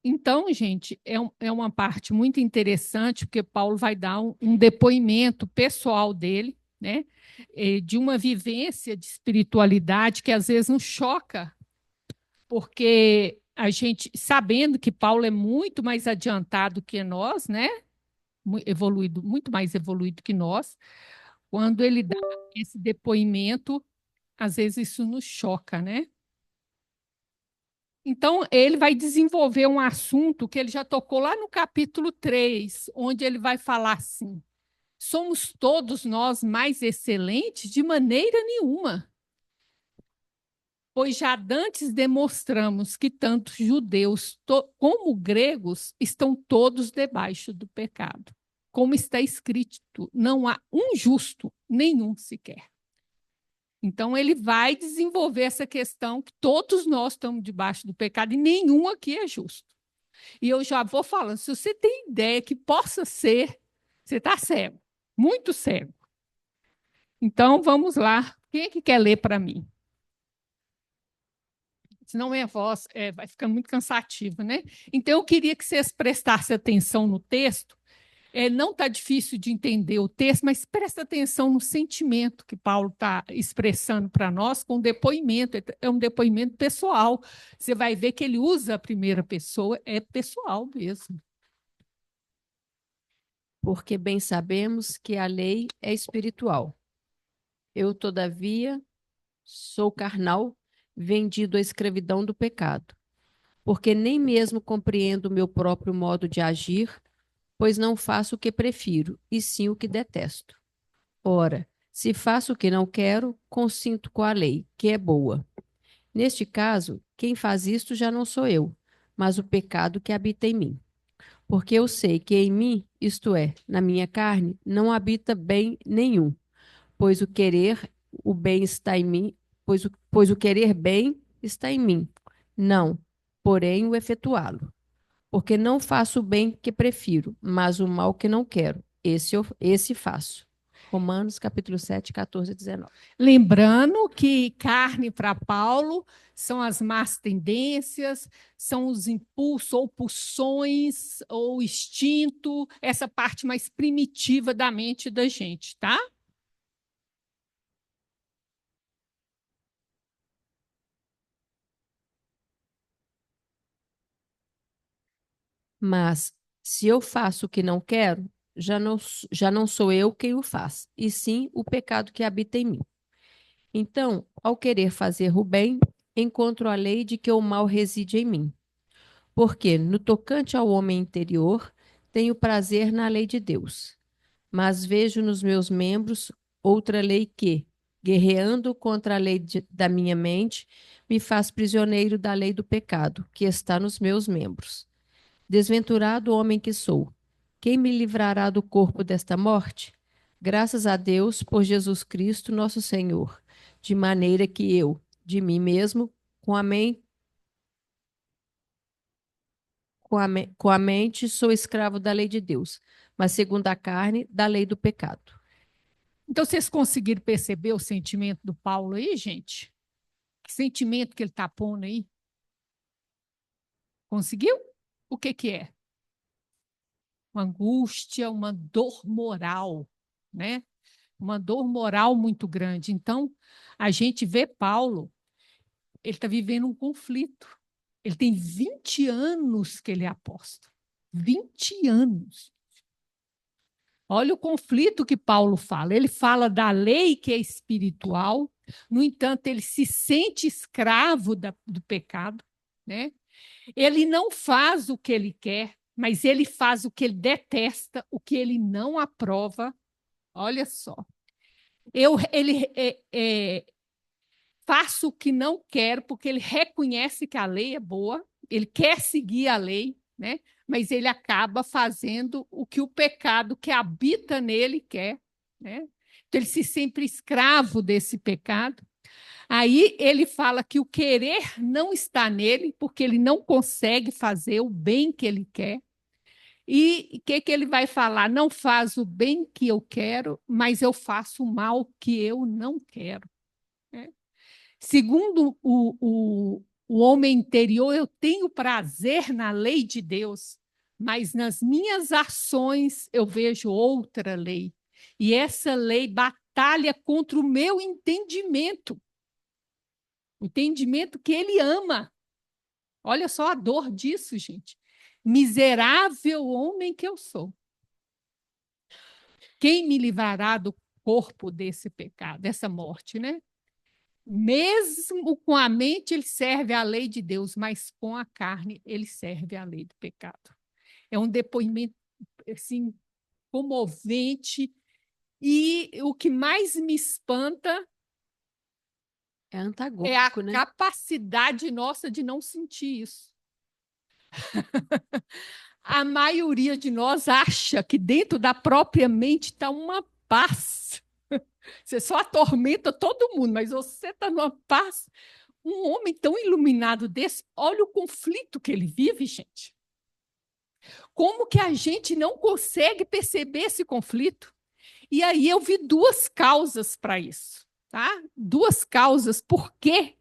Então, gente, é uma parte muito interessante, porque Paulo vai dar um depoimento pessoal dele, né? De uma vivência de espiritualidade que às vezes nos choca, porque a gente, sabendo que Paulo é muito mais adiantado que nós, né? Evoluído, muito mais evoluído que nós, quando ele dá esse depoimento, às vezes isso nos choca, né? Então, ele vai desenvolver um assunto que ele já tocou lá no capítulo 3, onde ele vai falar assim: somos todos nós mais excelentes? De maneira nenhuma, pois já dantes demonstramos que tanto judeus como gregos estão todos debaixo do pecado. Como está escrito, não há um justo, nenhum sequer. Então, ele vai desenvolver essa questão que todos nós estamos debaixo do pecado e nenhum aqui é justo. E eu já vou falando, se você tem ideia que possa ser, você está cego, muito cego. Então, vamos lá. Quem é que quer ler para mim? Senão minha voz vai ficando muito cansativa, né? Então, eu queria que vocês prestassem atenção no texto. Não está difícil de entender o texto, mas presta atenção no sentimento que Paulo está expressando para nós com depoimento. É um depoimento pessoal. Você vai ver que ele usa a primeira pessoa, é pessoal mesmo. Porque bem sabemos que a lei é espiritual. Eu, todavia, sou carnal, vendido à escravidão do pecado. Porque nem mesmo compreendo o meu próprio modo de agir, pois não faço o que prefiro, e sim o que detesto. Ora, se faço o que não quero, consinto com a lei, que é boa. Neste caso, quem faz isto já não sou eu, mas o pecado que habita em mim. Porque eu sei que em mim, isto é, na minha carne, não habita bem nenhum, pois o bem está em mim, pois o querer bem está em mim. Não, porém o efetuá-lo. Porque não faço o bem que prefiro, mas o mal que não quero, esse faço. Romanos capítulo 7, 14 e 19. Lembrando que carne para Paulo são as más tendências, são os impulsos ou pulsões ou instinto, essa parte mais primitiva da mente da gente, tá? Mas se eu faço o que não quero, já não sou eu quem o faz, e sim o pecado que habita em mim. Então, ao querer fazer o bem, encontro a lei de que o mal reside em mim. Porque, no tocante ao homem interior, tenho prazer na lei de Deus. Mas vejo nos meus membros outra lei que, guerreando contra a lei da minha mente, me faz prisioneiro da lei do pecado, que está nos meus membros. Desventurado homem que sou, quem me livrará do corpo desta morte? Graças a Deus por Jesus Cristo, nosso Senhor, de maneira que eu, de mim mesmo, com a mente, com a mente sou escravo da lei de Deus, mas segundo a carne, da lei do pecado. Então, vocês conseguiram perceber o sentimento do Paulo aí, gente? Que sentimento que ele está pondo aí? Conseguiu? O que, que é? Uma angústia, uma dor moral, né? Uma dor moral muito grande. Então, a gente vê Paulo, ele está vivendo um conflito. Ele tem 20 anos que ele é apóstolo. 20 anos. Olha o conflito que Paulo fala. Ele fala da lei que é espiritual, no entanto, ele se sente escravo do pecado, né? Ele não faz o que ele quer, mas ele faz o que ele detesta, o que ele não aprova. Olha só. Ele faço o que não quero, porque ele reconhece que a lei é boa, ele quer seguir a lei, né? Mas ele acaba fazendo o que o pecado que habita nele quer, né? Então, ele se sente escravo desse pecado. Aí ele fala que o querer não está nele, porque ele não consegue fazer o bem que ele quer. E o que ele vai falar? Não faz o bem que eu quero, mas eu faço o mal que eu não quero. Né? Segundo O homem interior, eu tenho prazer na lei de Deus, mas nas minhas ações eu vejo outra lei. E essa lei batalha contra o meu entendimento. O entendimento que ele ama. Olha só a dor disso, gente. Miserável homem que eu sou. Quem me livrará do corpo desse pecado, dessa morte, né? Mesmo com a mente, ele serve à lei de Deus, mas com a carne, ele serve à lei do pecado. É um depoimento assim, comovente. E o que mais me espanta É é a antagônico, né? capacidade nossa de não sentir isso. A maioria de nós acha que dentro da própria mente está uma paz. Você só atormenta todo mundo, mas você está numa paz. Um homem tão iluminado desse, olha o conflito que ele vive, gente. Como que a gente não consegue perceber esse conflito? E aí eu vi duas causas para isso, tá? Duas causas por que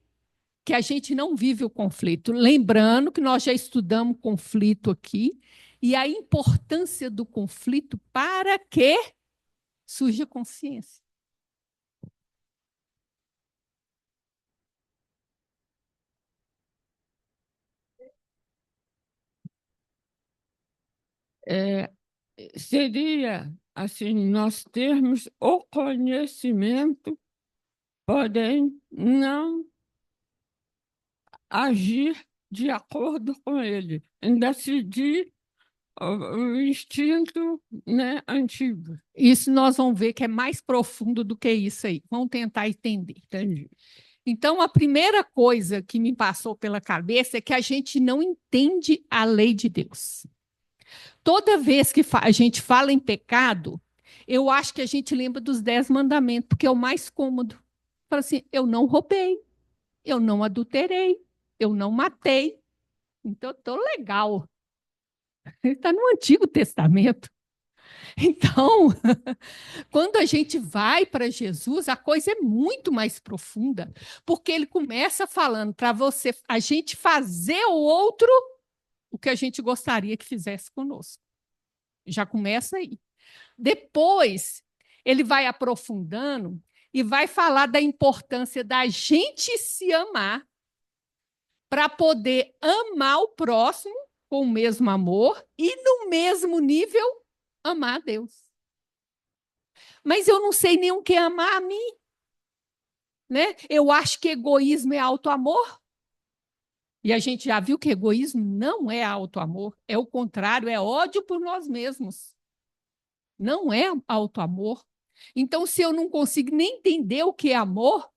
a gente não vive o conflito. Lembrando que nós já estudamos conflito aqui e a importância do conflito para que surja consciência. É, seria assim, nós termos o conhecimento, porém não agir de acordo com ele, ainda seguir o instinto, né, antigo. Isso nós vamos ver que é mais profundo do que isso aí. Vamos tentar entender. Entendi. Então, a primeira coisa que me passou pela cabeça é que a gente não entende a lei de Deus. Toda vez que a gente fala em pecado, eu acho que a gente lembra dos 10 mandamentos, porque é o mais cômodo. Fala assim, eu não roubei, eu não adulterei, eu não matei. Então, estou legal. Está no Antigo Testamento. Então, quando a gente vai para Jesus, a coisa é muito mais profunda, porque ele começa falando para você, a gente fazer o outro o que a gente gostaria que fizesse conosco. Já começa aí. Depois, ele vai aprofundando e vai falar da importância da gente se amar para poder amar o próximo com o mesmo amor e, no mesmo nível, amar a Deus. Mas eu não sei nem o que é amar a mim. Né? Eu acho que egoísmo é auto-amor. E a gente já viu que egoísmo não é auto-amor. É o contrário, é ódio por nós mesmos. Não é auto-amor. Então, se eu não consigo nem entender o que é amor,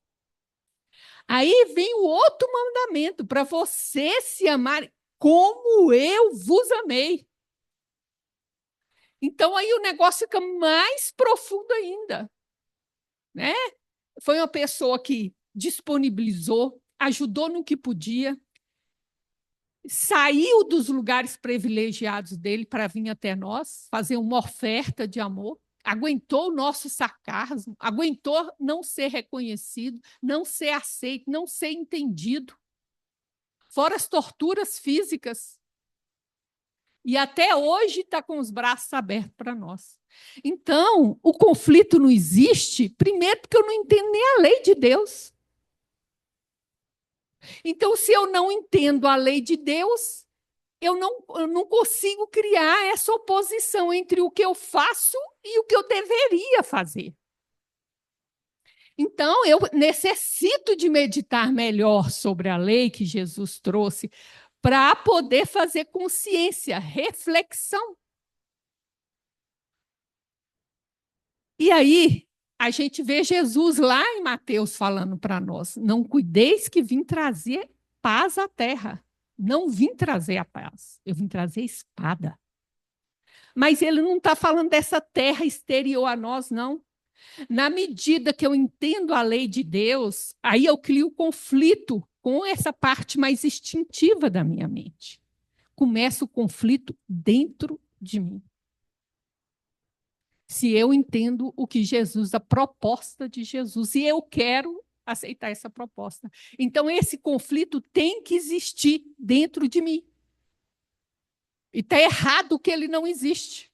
aí vem o outro mandamento, para você se amar como eu vos amei. Então, aí o negócio fica mais profundo ainda. Né? Foi uma pessoa que disponibilizou, ajudou no que podia, saiu dos lugares privilegiados dele para vir até nós, fazer uma oferta de amor, aguentou o nosso sarcasmo, aguentou não ser reconhecido, não ser aceito, não ser entendido, fora as torturas físicas. E até hoje está com os braços abertos para nós. Então, o conflito não existe, primeiro, porque eu não entendo nem a lei de Deus. Então, se eu não entendo a lei de Deus, eu não consigo criar essa oposição entre o que eu faço e o que eu deveria fazer. Então, eu necessito de meditar melhor sobre a lei que Jesus trouxe para poder fazer consciência, reflexão. E aí, a gente vê Jesus lá em Mateus falando para nós: não cuideis que vim trazer paz à terra. Não vim trazer a paz, eu vim trazer espada. Mas ele não está falando dessa terra exterior a nós, não. Na medida que eu entendo a lei de Deus, aí eu crio conflito com essa parte mais instintiva da minha mente. Começa o conflito dentro de mim. Se eu entendo o que Jesus, a proposta de Jesus, e eu quero aceitar essa proposta. Então, esse conflito tem que existir dentro de mim. E está errado que ele não existe.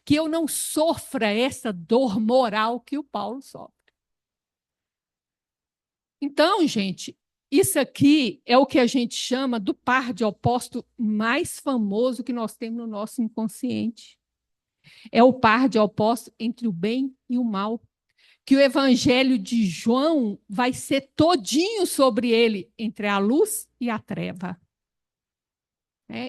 Que eu não sofra essa dor moral que o Paulo sofre. Então, gente, isso aqui é o que a gente chama do par de opostos mais famoso que nós temos no nosso inconsciente. É o par de opostos entre o bem e o mal, que o Evangelho de João vai ser todinho sobre ele, entre a luz e a treva.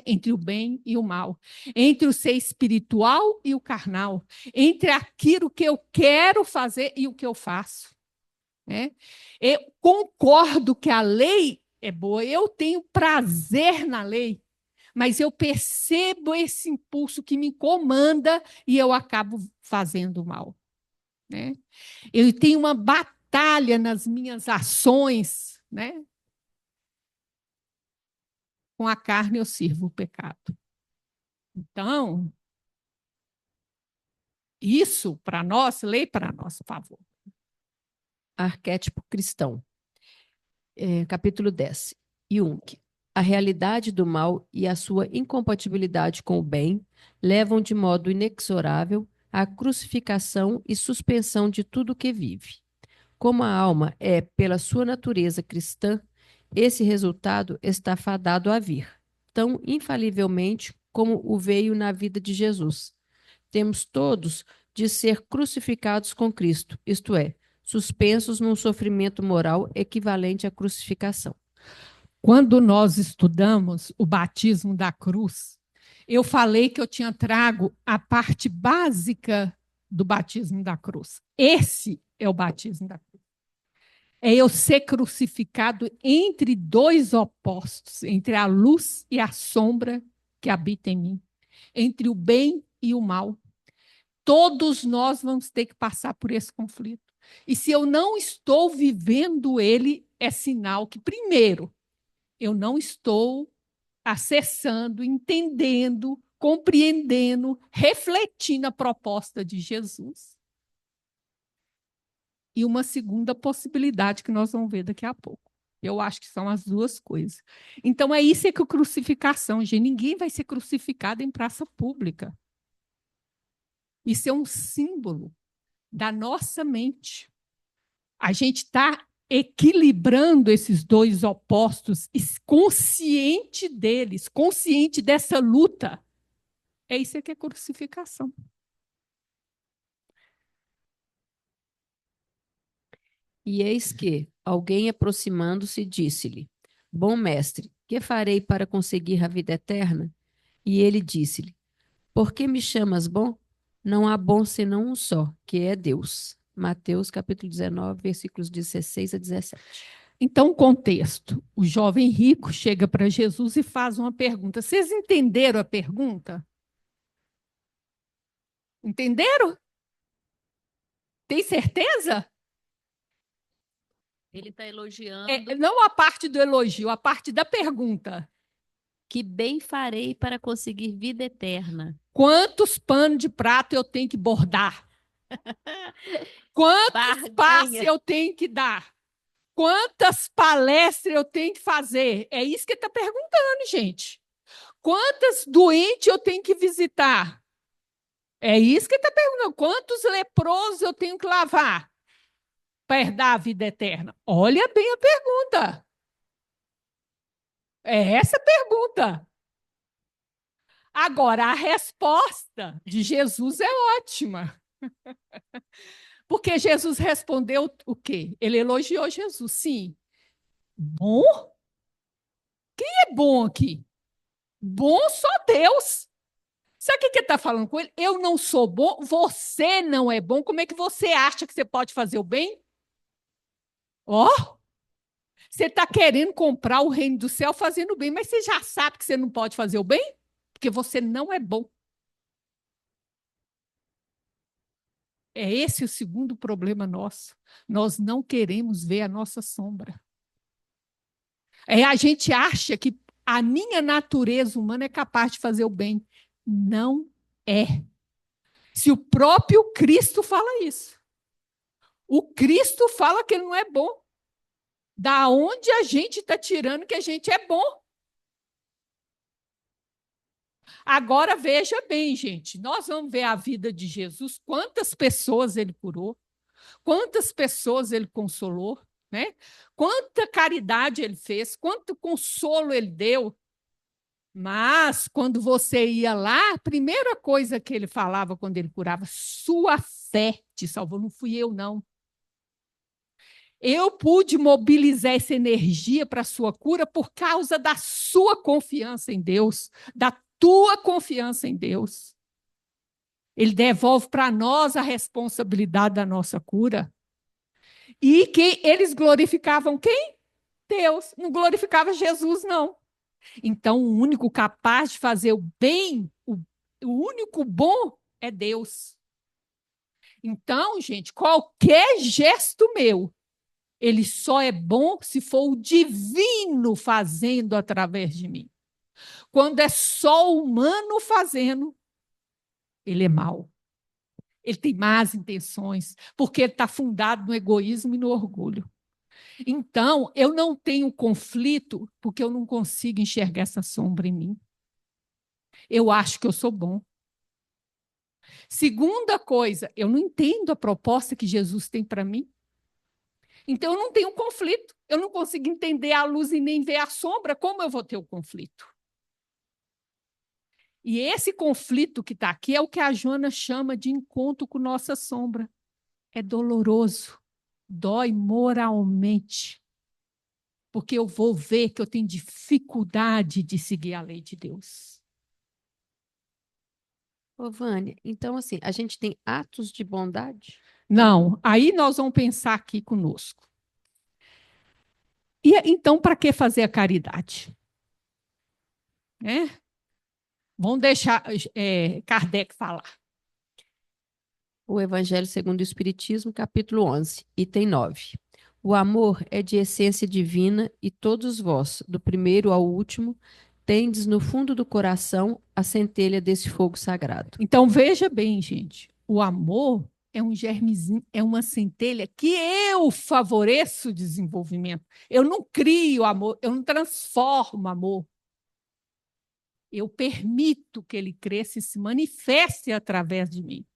Entre o bem e o mal, entre o ser espiritual e o carnal, entre aquilo que eu quero fazer e o que eu faço. Eu concordo que a lei é boa, eu tenho prazer na lei, mas eu percebo esse impulso que me comanda e eu acabo fazendo mal. Eu tenho uma batalha nas minhas ações, com a carne eu sirvo o pecado. Então, isso para nós, lei para nós, por favor. Arquétipo cristão. Capítulo 10. Jung. A realidade do mal e a sua incompatibilidade com o bem levam de modo inexorável à crucificação e suspensão de tudo que vive. Como a alma é, pela sua natureza cristã, esse resultado está fadado a vir, tão infalivelmente como o veio na vida de Jesus. Temos todos de ser crucificados com Cristo, isto é, suspensos num sofrimento moral equivalente à crucificação. Quando nós estudamos o batismo da cruz, eu falei que eu tinha trago a parte básica do batismo da cruz. Esse é o batismo da cruz. É eu ser crucificado entre dois opostos, entre a luz e a sombra que habita em mim, entre o bem e o mal. Todos nós vamos ter que passar por esse conflito. E se eu não estou vivendo ele, é sinal que, primeiro, eu não estou acessando, entendendo, compreendendo, refletindo a proposta de Jesus. E uma segunda possibilidade que nós vamos ver daqui a pouco. Eu acho que são as duas coisas. Então, é isso que é crucificação, gente. Ninguém vai ser crucificado em praça pública. Isso é um símbolo da nossa mente. A gente está equilibrando esses dois opostos, consciente deles, consciente dessa luta. É isso que é crucificação. E eis que, alguém aproximando-se, disse-lhe: Bom mestre, que farei para conseguir a vida eterna? E ele disse-lhe: Por que me chamas bom? Não há bom senão um só, que é Deus. Mateus capítulo 19, versículos 16 a 17. Então, contexto. O jovem rico chega para Jesus e faz uma pergunta. Vocês entenderam a pergunta? Entenderam? Tem certeza? Ele está elogiando. Não a parte do elogio, a parte da pergunta. Que bem farei para conseguir vida eterna? Quantos panos de prato eu tenho que bordar? Quantos passes eu tenho que dar? Quantas palestras eu tenho que fazer? É isso que ele está perguntando, gente. Quantas doentes eu tenho que visitar? É isso que ele está perguntando. Quantos leprosos eu tenho que lavar para herdar a vida eterna? Olha bem a pergunta. É essa a pergunta. Agora, a resposta de Jesus é ótima. Porque Jesus respondeu o quê? Ele elogiou Jesus, sim. Bom? Quem é bom aqui? Bom só Deus. Sabe o que ele está falando com ele? Eu não sou bom, você não é bom. Como é que você acha que você pode fazer o bem? Você está querendo comprar o reino do céu fazendo o bem, mas você já sabe que você não pode fazer o bem? Porque você não é bom. É esse o segundo problema nosso. Nós não queremos ver a nossa sombra. A gente acha que a minha natureza humana é capaz de fazer o bem. Não é. Se o próprio Cristo fala isso. O Cristo fala que ele não é bom. Da onde a gente está tirando que a gente é bom? Agora veja bem, gente, nós vamos ver a vida de Jesus, quantas pessoas ele curou, quantas pessoas ele consolou, né? Quanta caridade ele fez, quanto consolo ele deu. Mas quando você ia lá, a primeira coisa que ele falava quando ele curava, sua fé te salvou, não fui eu, não. Eu pude mobilizar essa energia para a sua cura por causa da sua confiança em Deus, da tua confiança em Deus. Ele devolve para nós a responsabilidade da nossa cura. E que eles glorificavam quem? Deus. Não glorificava Jesus, não. Então, o único capaz de fazer o bem, o único bom é Deus. Então, gente, qualquer gesto meu, ele só é bom se for o divino fazendo através de mim. Quando é só o humano fazendo, ele é mau. Ele tem más intenções, porque ele está fundado no egoísmo e no orgulho. Então, eu não tenho conflito porque eu não consigo enxergar essa sombra em mim. Eu acho que eu sou bom. Segunda coisa, eu não entendo a proposta que Jesus tem para mim. Então, eu não tenho conflito. Eu não consigo entender a luz e nem ver a sombra. Como eu vou ter o conflito? E esse conflito que está aqui é o que a Joana chama de encontro com nossa sombra. É doloroso, dói moralmente, porque eu vou ver que eu tenho dificuldade de seguir a lei de Deus. Ô, Vânia, então, assim, a gente tem atos de bondade? Não, aí nós vamos pensar aqui conosco. E então, para que fazer a caridade? Vamos deixar Kardec falar. O Evangelho segundo o Espiritismo, capítulo 11, item 9. O amor é de essência divina e todos vós, do primeiro ao último, tendes no fundo do coração a centelha desse fogo sagrado. Então, veja bem, gente, o amor é um germezinho, é uma centelha que eu favoreço o desenvolvimento. Eu não crio amor, eu não transformo amor. Eu permito que ele cresça e se manifeste através de mim.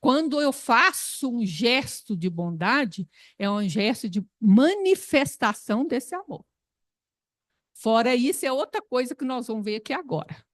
Quando eu faço um gesto de bondade, é um gesto de manifestação desse amor. Fora isso, é outra coisa que nós vamos ver aqui agora.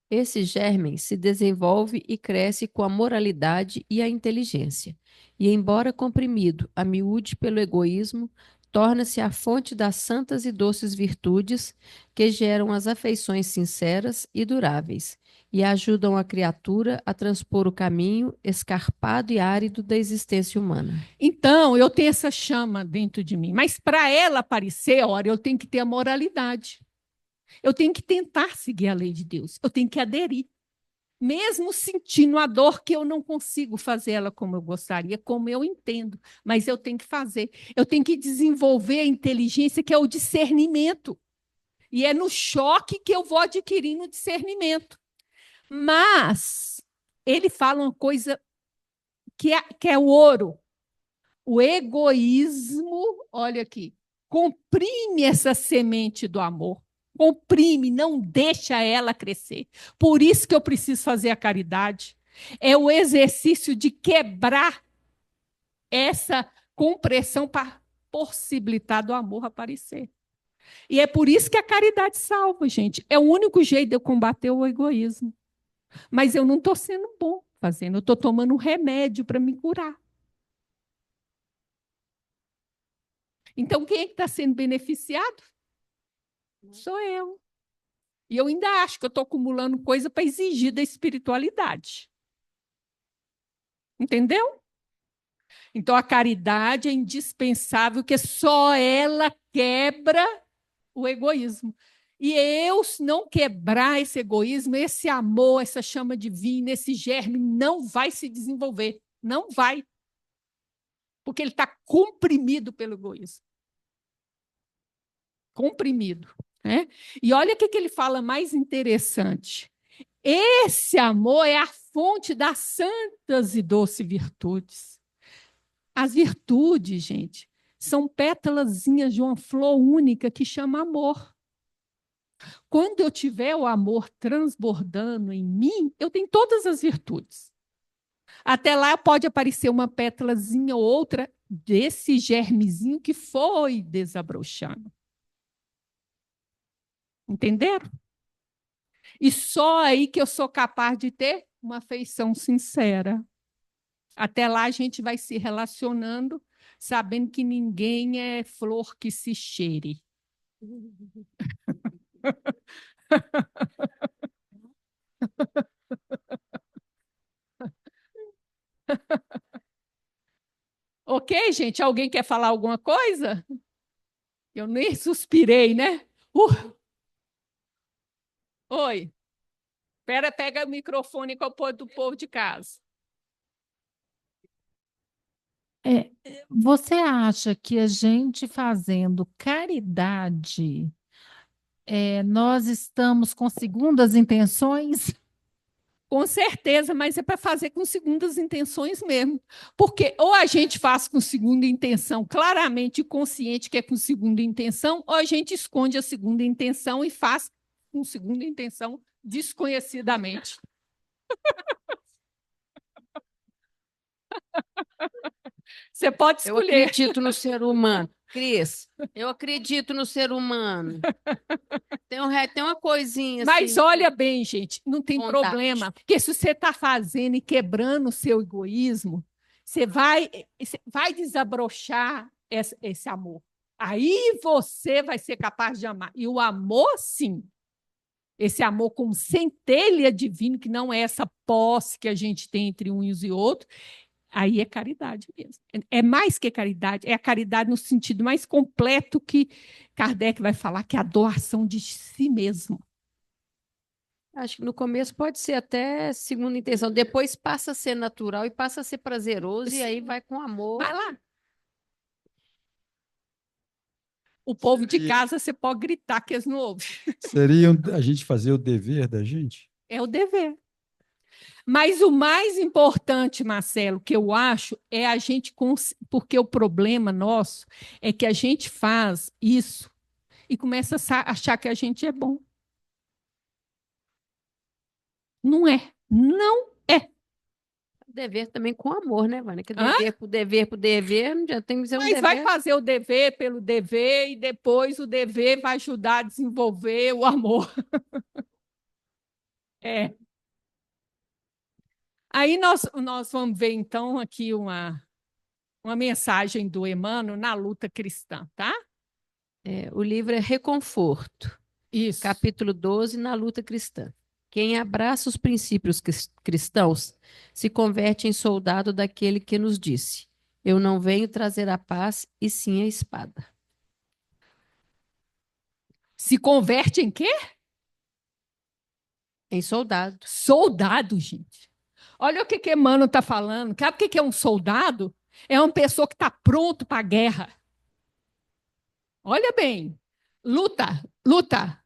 Esse germe se desenvolve e cresce com a moralidade e a inteligência, e, embora comprimido a miúde pelo egoísmo, torna-se a fonte das santas e doces virtudes que geram as afeições sinceras e duráveis, e ajudam a criatura a transpor o caminho escarpado e árido da existência humana. Então, eu tenho essa chama dentro de mim, mas para ela aparecer, ora, eu tenho que ter a moralidade. Eu tenho que tentar seguir a lei de Deus. Eu tenho que aderir. Mesmo sentindo a dor que eu não consigo fazer ela como eu gostaria, como eu entendo, mas eu tenho que fazer. Eu tenho que desenvolver a inteligência, que é o discernimento. E é no choque que eu vou adquirindo o discernimento. Mas ele fala uma coisa que é o ouro. O egoísmo, olha aqui, comprime essa semente do amor. Comprime, não deixa ela crescer. Por isso que eu preciso fazer a caridade. É o exercício de quebrar essa compressão para possibilitar do amor aparecer. E é por isso que a caridade salva, gente. É o único jeito de eu combater o egoísmo. Mas eu não estou sendo bom fazendo, eu estou tomando um remédio para me curar. Então, quem é que está sendo beneficiado? Sou eu. E eu ainda acho que eu estou acumulando coisa para exigir da espiritualidade. Entendeu? Então, a caridade é indispensável, porque só ela quebra o egoísmo. E eu, se não quebrar esse egoísmo, esse amor, essa chama divina, esse germe, não vai se desenvolver. Não vai. Porque ele está comprimido pelo egoísmo. Comprimido. Né? E olha o que ele fala mais interessante. Esse amor é a fonte das santas e doces virtudes. As virtudes, gente, são pétalazinhas de uma flor única que chama amor. Quando eu tiver o amor transbordando em mim, eu tenho todas as virtudes. Até lá pode aparecer uma pétalazinha ou outra desse germezinho que foi desabrochando. Entenderam? E só aí que eu sou capaz de ter uma afeição sincera. Até lá a gente vai se relacionando, sabendo que ninguém é flor que se cheire. Ok, gente? Alguém quer falar alguma coisa? Eu nem suspirei, né? Oi. Pega o microfone com o do povo de casa. Você acha que a gente fazendo caridade, nós estamos com segundas intenções? Com certeza, mas é para fazer com segundas intenções mesmo. Porque ou a gente faz com segunda intenção, claramente consciente que é com segunda intenção, ou a gente esconde a segunda intenção e faz com segunda intenção desconhecidamente. Você pode Eu escolher. acredito no ser humano. Cris, eu acredito no ser humano. Tem uma coisinha Mas assim. olha bem, gente, não tem Vontade. problema, porque se você está fazendo e quebrando o seu egoísmo, você vai desabrochar esse amor. Aí você vai ser capaz de amar. E o amor, sim, esse amor como centelha divino, que não é essa posse que a gente tem entre uns e outros, aí é caridade mesmo. É mais que caridade, é a caridade no sentido mais completo que Kardec vai falar, que é a doação de si mesmo. Acho que no começo pode ser até segunda intenção, depois passa a ser natural e passa a ser prazeroso, e aí vai com amor. Vai lá. O povo de casa, você pode gritar que eles não ouvem. Seria a gente fazer o dever da gente? É o dever. Mas o mais importante, Marcelo, que eu acho, é a gente... Porque o problema nosso é que a gente faz isso e começa a achar que a gente é bom. Não é. Não é. Dever também com amor, né, Vânia? Que Hã? dever pro dever, não já tem que dizer um Mas dever. vai fazer o dever pelo dever e depois o dever vai ajudar a desenvolver o amor. É. Aí nós vamos ver, então, aqui uma mensagem do Emmanuel na luta cristã, tá? O livro é Reconforto, Isso. capítulo 12, na luta cristã. Quem abraça os princípios cristãos se converte em soldado daquele que nos disse: eu não venho trazer a paz, e sim a espada. Se converte em quê? Em soldado. Soldado, gente. Olha o que Emmanuel está falando. Sabe o que é um soldado? É uma pessoa que está pronto para a guerra. Olha bem. Luta, luta.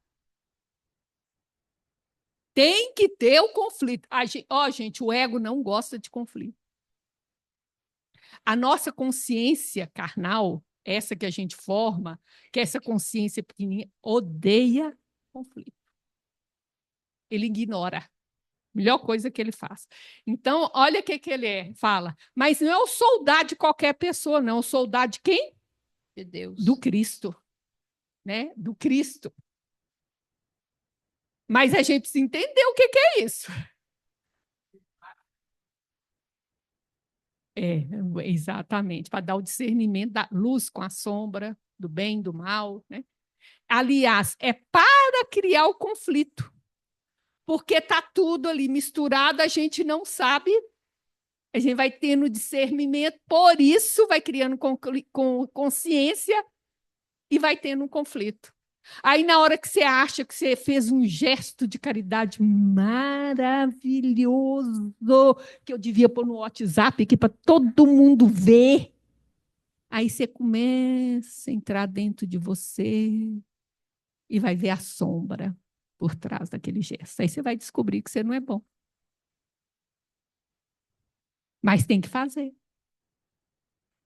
Tem que ter o conflito. Gente, o ego não gosta de conflito. A nossa consciência carnal, essa que a gente forma, que é essa consciência pequenininha, odeia conflito. Ele ignora. Melhor coisa que ele faz. Então, olha o que ele fala. Mas não é o soldado de qualquer pessoa, não. É o soldado de quem? De Deus. Do Cristo. Né? Do Cristo. Mas a gente precisa entender o que é isso. Exatamente. Para dar o discernimento da luz com a sombra, do bem, do mal. Né? Aliás, é para criar o conflito. Porque está tudo ali misturado, a gente não sabe, a gente vai tendo discernimento, por isso vai criando com consciência e vai tendo um conflito. Aí, na hora que você acha que você fez um gesto de caridade maravilhoso, que eu devia pôr no WhatsApp aqui para todo mundo ver, aí você começa a entrar dentro de você e vai ver a sombra por trás daquele gesto. Aí você vai descobrir que você não é bom. Mas tem que fazer.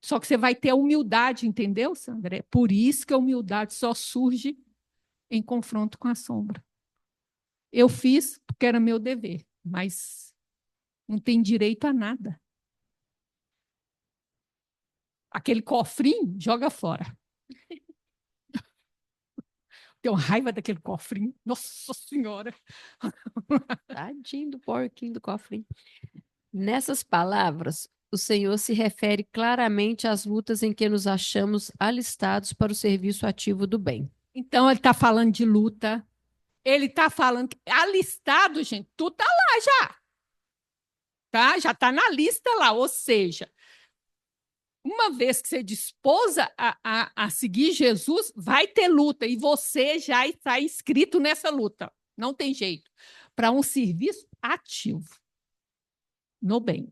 Só que você vai ter a humildade, entendeu, Sandra? É por isso que a humildade só surge em confronto com a sombra. Eu fiz porque era meu dever, mas não tem direito a nada. Aquele cofrinho, joga fora. Tenho raiva daquele cofrinho. Nossa Senhora! Tadinho do porquinho do cofrinho. Nessas palavras, o Senhor se refere claramente às lutas em que nos achamos alistados para o serviço ativo do bem. Então, ele está falando de luta. Ele está falando... Alistado, gente, tu está lá já. Tá? Já está na lista lá. Ou seja, uma vez que você dispôs a seguir Jesus, vai ter luta. E você já está inscrito nessa luta. Não tem jeito. Para um serviço ativo no bem.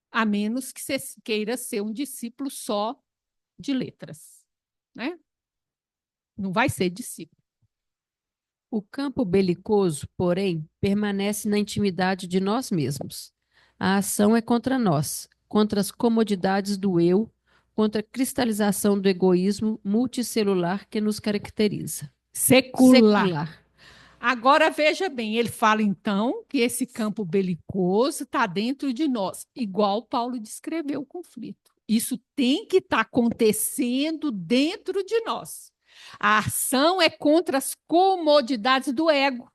A menos que você queira ser um discípulo só de letras, né? Não vai ser discípulo. O campo belicoso, porém, permanece na intimidade de nós mesmos. A ação é contra nós, contra as comodidades do eu, contra a cristalização do egoísmo multicelular que nos caracteriza. Secular. Agora, veja bem, ele fala, então, que esse campo belicoso está dentro de nós, igual Paulo descreveu o conflito. Isso tem que estar acontecendo dentro de nós. A ação é contra as comodidades do ego.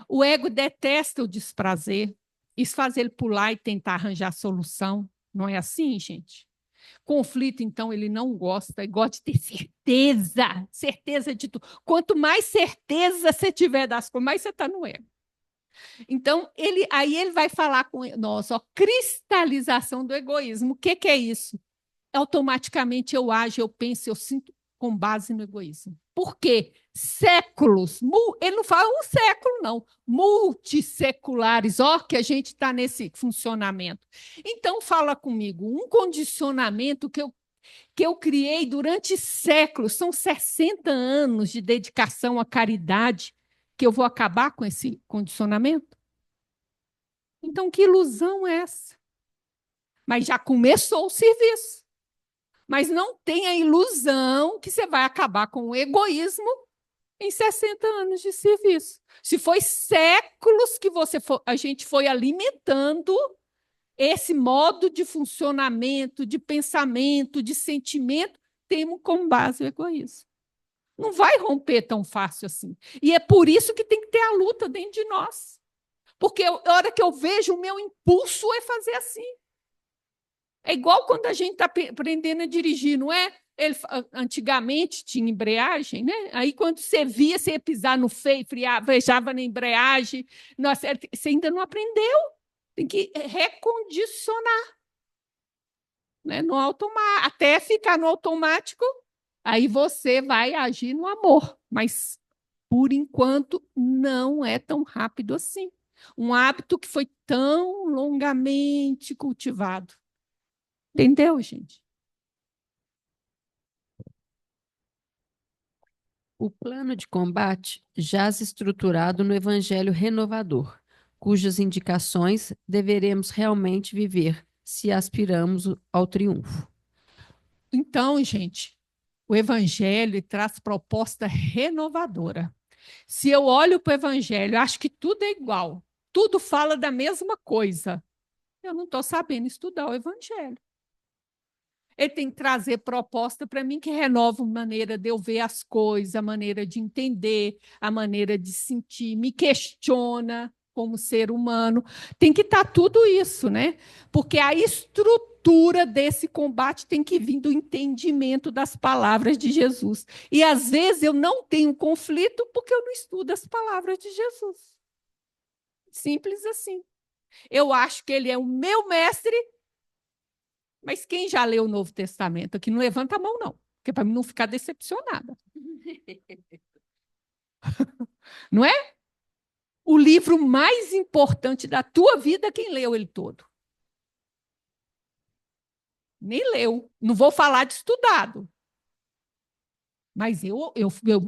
O ego detesta o desprazer. Isso faz ele pular e tentar arranjar solução. Não é assim, gente? Conflito, então, ele não gosta, ele gosta de ter certeza, certeza de tudo. Quanto mais certeza você tiver das coisas, mais você está no ego. Então, aí ele vai falar com nós, ó, cristalização do egoísmo. O que é isso? Automaticamente eu ajo, eu penso, eu sinto com base no egoísmo. Por quê? Séculos, ele não fala um século, não, multisseculares, ó, que a gente está nesse funcionamento. Então, fala comigo, um condicionamento que eu criei durante séculos, são 60 anos de dedicação à caridade, que eu vou acabar com esse condicionamento? Então, que ilusão é essa? Mas já começou o serviço. Mas não tenha ilusão que você vai acabar com o egoísmo em 60 anos de serviço. Se foi séculos que a gente foi alimentando esse modo de funcionamento, de pensamento, de sentimento, temos como base o egoísmo. Não vai romper tão fácil assim. E é por isso que tem que ter a luta dentro de nós. Porque a hora que eu vejo, o meu impulso é fazer assim. É igual quando a gente está aprendendo a dirigir, não é? Antigamente tinha embreagem, né? Aí quando você via, você ia pisar no freio, freava na embreagem. Nossa, você ainda não aprendeu. Tem que recondicionar, né? No automático, até ficar no automático, aí você vai agir no amor. Mas, por enquanto, não é tão rápido assim. Um hábito que foi tão longamente cultivado. Entendeu, gente? O plano de combate jaz estruturado no Evangelho renovador, cujas indicações deveremos realmente viver se aspiramos ao triunfo. Então, gente, o Evangelho traz proposta renovadora. Se eu olho para o Evangelho, acho que tudo é igual, tudo fala da mesma coisa, eu não estou sabendo estudar o Evangelho. Ele tem que trazer proposta para mim que renova a maneira de eu ver as coisas, a maneira de entender, a maneira de sentir, me questiona como ser humano. Tem que estar tudo isso, né? Porque a estrutura desse combate tem que vir do entendimento das palavras de Jesus. E às vezes eu não tenho conflito porque eu não estudo as palavras de Jesus. Simples assim. Eu acho que ele é o meu mestre. Mas quem já leu o Novo Testamento aqui, não levanta a mão, não. Porque para mim não ficar decepcionada. Não é? O livro mais importante da tua vida, quem leu ele todo? Nem leu. Não vou falar de estudado. Mas eu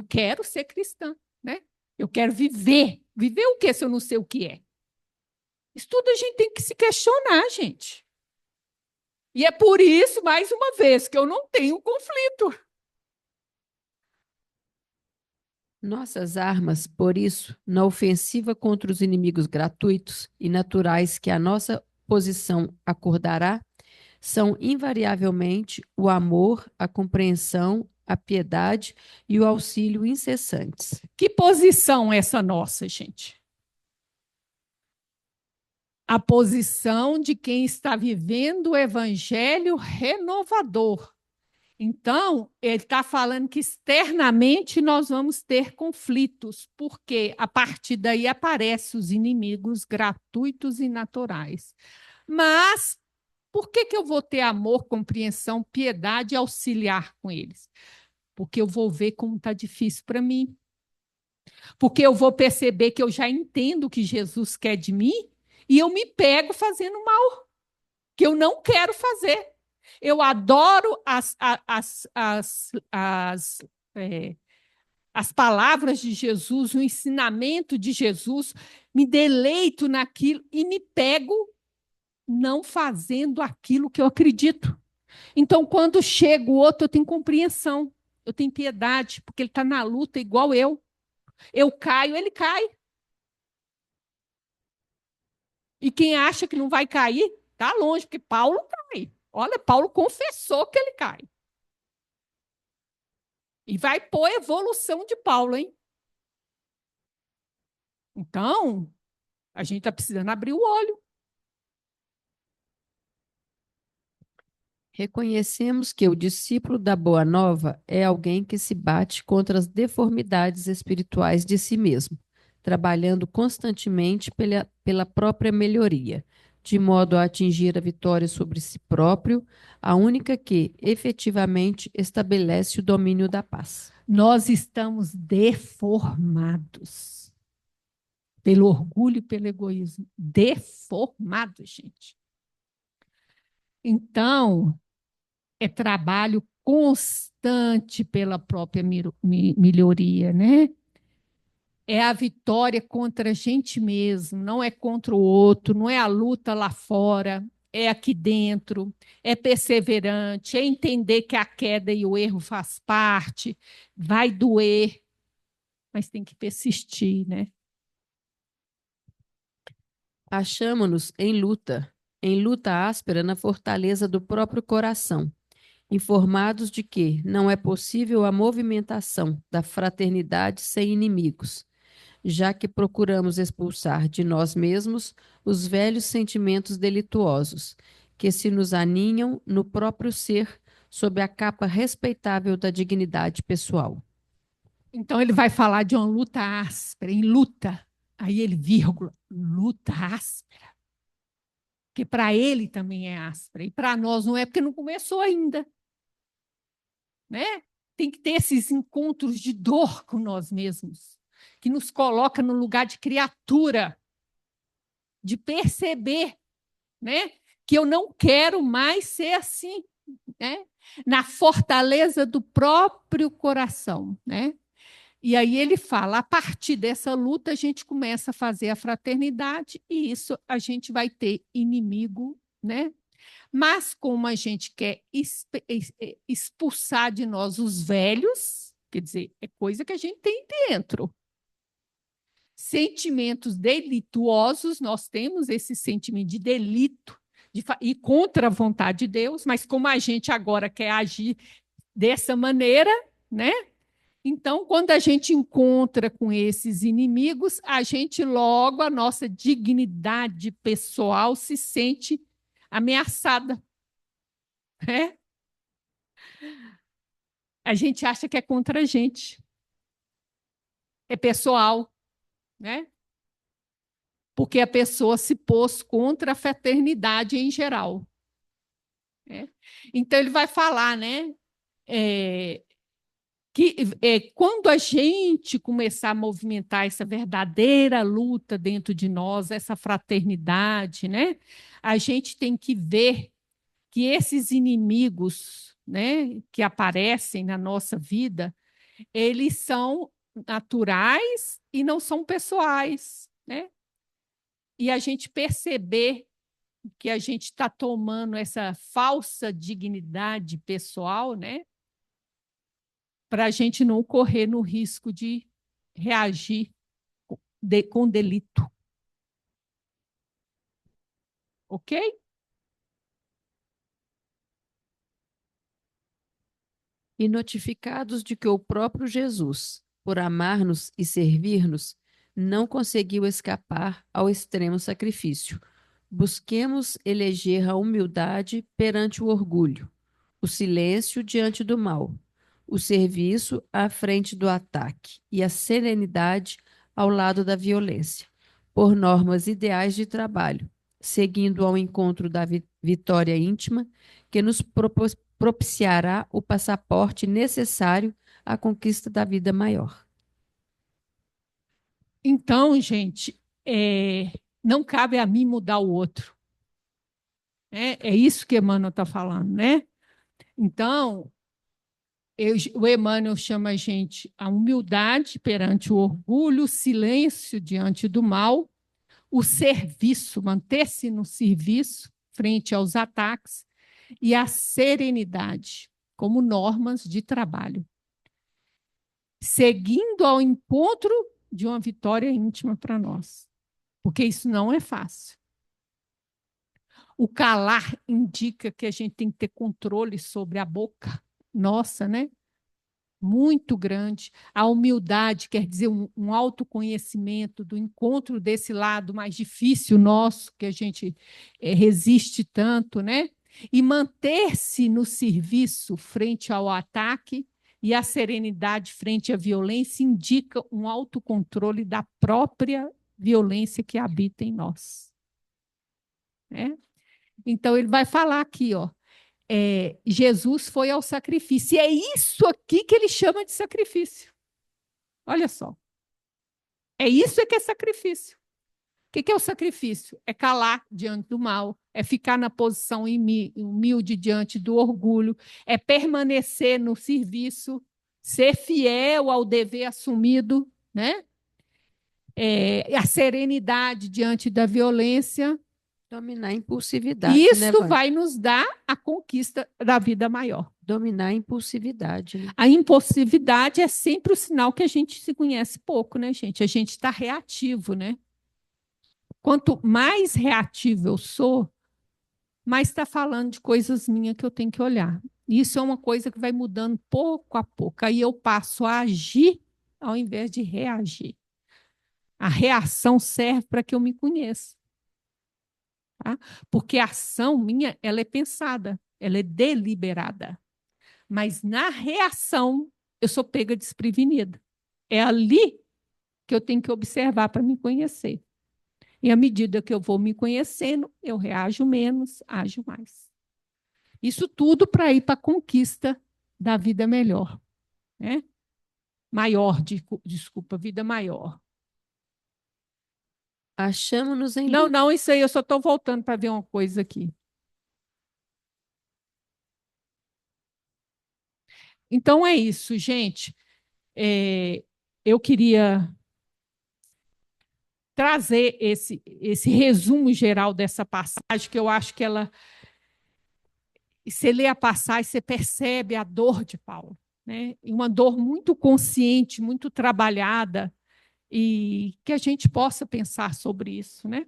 quero ser cristã, né? Eu quero viver. Viver o quê se eu não sei o que é? Isso tudo a gente tem que se questionar, gente. E é por isso, mais uma vez, que eu não tenho conflito. Nossas armas, por isso, na ofensiva contra os inimigos gratuitos e naturais que a nossa posição acordará, são invariavelmente o amor, a compreensão, a piedade e o auxílio incessantes. Que posição é essa nossa, gente? A posição de quem está vivendo o evangelho renovador. Então, ele está falando que externamente nós vamos ter conflitos, porque a partir daí aparecem os inimigos gratuitos e naturais. Mas por que eu vou ter amor, compreensão, piedade e auxiliar com eles? Porque eu vou ver como está difícil para mim. Porque eu vou perceber que eu já entendo o que Jesus quer de mim e eu me pego fazendo mal, que eu não quero fazer. Eu adoro as palavras de Jesus, o ensinamento de Jesus, me deleito naquilo e me pego não fazendo aquilo que eu acredito. Então, quando chega o outro, eu tenho compreensão, eu tenho piedade, porque ele está na luta igual eu. Eu caio, ele cai. E quem acha que não vai cair, está longe, porque Paulo cai. Olha, Paulo confessou que ele cai. E vai pôr a evolução de Paulo, hein? Então, a gente está precisando abrir o olho. Reconhecemos que o discípulo da Boa Nova é alguém que se bate contra as deformidades espirituais de si mesmo, trabalhando constantemente pela própria melhoria, de modo a atingir a vitória sobre si próprio, a única que, efetivamente, estabelece o domínio da paz. Nós estamos deformados pelo orgulho e pelo egoísmo. Deformados, gente. Então, é trabalho constante pela própria melhoria, né? É a vitória contra a gente mesmo, não é contra o outro, não é a luta lá fora, é aqui dentro, é perseverante, é entender que a queda e o erro faz parte, vai doer, mas tem que persistir, né? Achamo-nos em luta áspera na fortaleza do próprio coração, informados de que não é possível a movimentação da fraternidade sem inimigos, já que procuramos expulsar de nós mesmos os velhos sentimentos delituosos, que se nos aninham no próprio ser sob a capa respeitável da dignidade pessoal. Então ele vai falar de uma luta áspera, em luta. Aí ele, vírgula, luta áspera. Que para ele também é áspera. E para nós não é, porque não começou ainda. Né? Tem que ter esses encontros de dor com nós mesmos, que nos coloca no lugar de criatura, de perceber, né? Que eu não quero mais ser assim, né? Na fortaleza do próprio coração, né? E aí ele fala, a partir dessa luta a gente começa a fazer a fraternidade e isso a gente vai ter inimigo, né? Mas como a gente quer expulsar de nós os velhos, quer dizer, é coisa que a gente tem dentro. Sentimentos delituosos, nós temos esse sentimento de delito e contra a vontade de Deus, mas como a gente agora quer agir dessa maneira, né? Então, quando a gente encontra com esses inimigos, a gente logo, a nossa dignidade pessoal se sente ameaçada. Né? A gente acha que é contra a gente. É pessoal, né? Porque a pessoa se pôs contra a fraternidade em geral. Né? Então, ele vai falar, né? Que quando a gente começar a movimentar essa verdadeira luta dentro de nós, essa fraternidade, né? A gente tem que ver que esses inimigos, né, que aparecem na nossa vida, eles são naturais e não são pessoais, né? e a gente perceber que a gente está tomando essa falsa dignidade pessoal, né? Para a gente não correr no risco de reagir com delito. Ok? E notificados de que o próprio Jesus, por amar-nos e servir-nos, não conseguiu escapar ao extremo sacrifício. Busquemos eleger a humildade perante o orgulho, o silêncio diante do mal, o serviço à frente do ataque e a serenidade ao lado da violência, por normas ideais de trabalho, seguindo ao encontro da vitória íntima que nos propiciará o passaporte necessário à conquista da vida maior. Então, gente, não cabe a mim mudar o outro. É isso que Emmanuel está falando, né? Então, o Emmanuel chama a gente a humildade perante o orgulho, o silêncio diante do mal, o serviço, manter-se no serviço frente aos ataques e a serenidade como normas de trabalho, seguindo ao encontro de uma vitória íntima para nós, porque isso não é fácil. O calar indica que a gente tem que ter controle sobre a boca nossa, né? Muito grande. A humildade quer dizer um autoconhecimento do encontro desse lado mais difícil nosso, que a gente resiste tanto, né? E manter-se no serviço frente ao ataque e a serenidade frente à violência indica um autocontrole da própria violência que habita em nós. Né? Então, ele vai falar aqui, ó, Jesus foi ao sacrifício. E é isso aqui que ele chama de sacrifício. Olha só. É isso que é sacrifício. O que é o sacrifício? É calar diante do mal, é ficar na posição humilde diante do orgulho, é permanecer no serviço, ser fiel ao dever assumido, né? A serenidade diante da violência. Dominar a impulsividade. Isso né, vai nos dar a conquista da vida maior. Dominar a impulsividade. Né? A impulsividade é sempre o sinal que a gente se conhece pouco, né, gente? A gente está reativo, né? Quanto mais reativo eu sou, mais está falando de coisas minhas que eu tenho que olhar. Isso é uma coisa que vai mudando pouco a pouco. Aí eu passo a agir ao invés de reagir. A reação serve para que eu me conheça. Tá? Porque a ação minha, ela é pensada, ela é deliberada. Mas na reação, eu sou pega desprevenida. É ali que eu tenho que observar para me conhecer. E à medida que eu vou me conhecendo, eu reajo menos, ajo mais. Isso tudo para ir para a conquista da vida melhor. Né? Desculpa, vida maior. Achamos-nos em... Não, isso aí eu só estou voltando para ver uma coisa aqui. Então é isso, gente. Eu queria trazer esse resumo geral dessa passagem, que eu acho que ela... Você lê a passagem, você percebe a dor de Paulo. Né? E uma dor muito consciente, muito trabalhada, e que a gente possa pensar sobre isso, né?